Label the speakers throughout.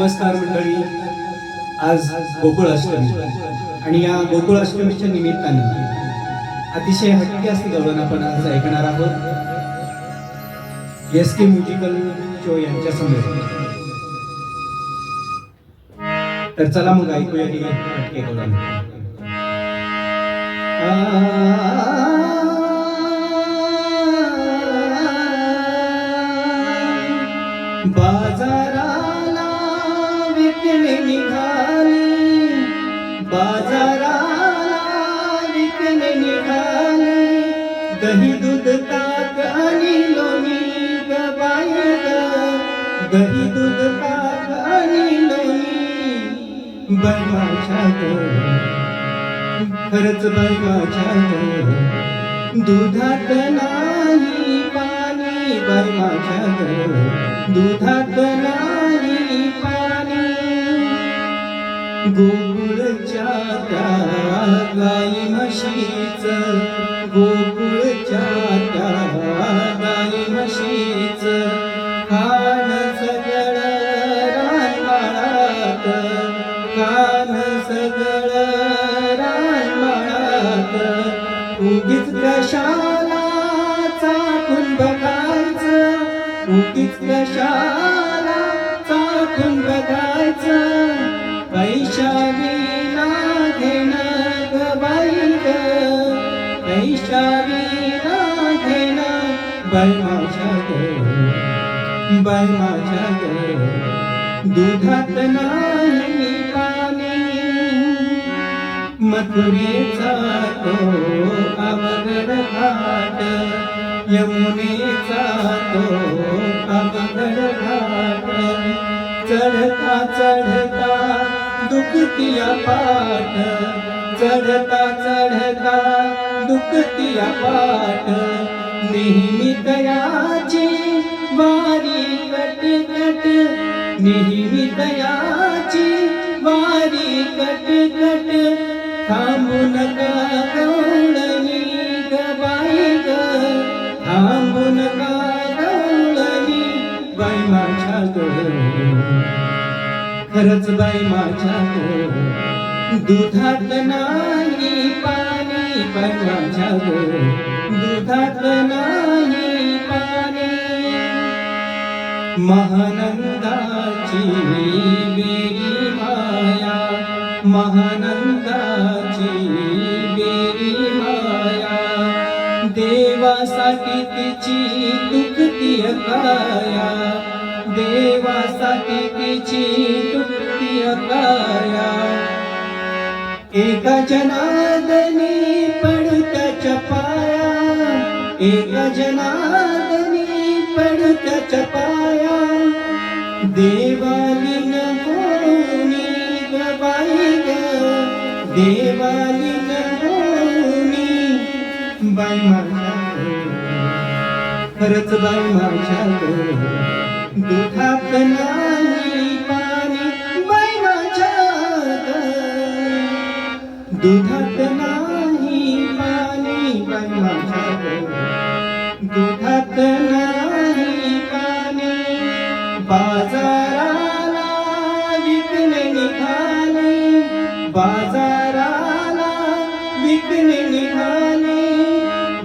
Speaker 1: नमस्कार मंडळी. आज गोकुळाष्टमी आणि या गोकुळाष्टमीच्या निमित्ताने अतिशय हटके असं गवळण आपण आज ऐकणार आहोत SK म्युझिकल शो यांच्या समोर. तर चला मग ऐकूया ही हटके गवळण. बाजाराला विकणे निघाली, बाजाराला विकणे निघाली, दही दूध ताक आणि लोणी ग बाई ग, दही दूध ताक आणि लोणी. बाई माझ्या ग, खरंच बाई माझ्या ग, दुधात नाही पाणी, बाई माझ्या ग, दुधात नाही पाणी. गोकुळच्या त्या गाई म्हशीच, गोकुळच्या त्या गाई म्हशीच, खान सगळं रानमाळात, खान सगळं रानमाळात. उगीच कशाला चाकून बघायचं, उगीच कशाला चाकून बघायचं, पैशा विना घेणं ग बाई ग, पैशा विना घेणं. बाई माझ्या ग, बाई माझ्या ग, दुधात नाही पाणी. मथुरेचा तो अवघड घाट, यमुनेचा तो अवघड घाट. चढता चढता दुखतिया पाठ, चढता चढता दुखतिया पाठ. नेहमी दयाची वारी कटकट, नेहमी दयाची वारी कटकट. थांबू नका गवळणी ग बाई ग, थांबू नका गवळणी. बाई माझ्या ग, खरंच बाई माझ्या ग, दुधात नाही पाणी, बाई माझ्या ग, दुधात नाही पाणी. महानंदाची बेरी माया, महानंदाची बेरी माया. देवासाठी तिची दुखती काया, देवासाठी तिची दुखती काया. एका जनार्दनी पडू त्याच्या पाया, एका जनार्दनी पडू त्याच्या पाया. देवालीन होनी ग बाई ग, देवालीन होनी. बाई माझ्या ग, खरंच बाई माझ्या ग, दुधात नाही पाणी. बाई माझ्या ग, दुधात नाही पाणी. बाई माझ्या ग, दुधात नाही पाणी. बाजाराला विकणे निघाली, बाजाराला विकणे निघाली,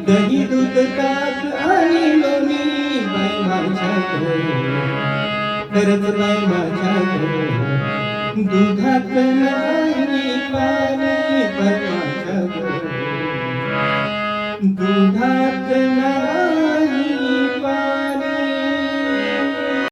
Speaker 1: दही दूध ताक आणि लोणी. बाई माझ्या ग, खरंच बाई माझ्या ग, दुधात नाही पाणी. बाई माझ्या ग, दुधात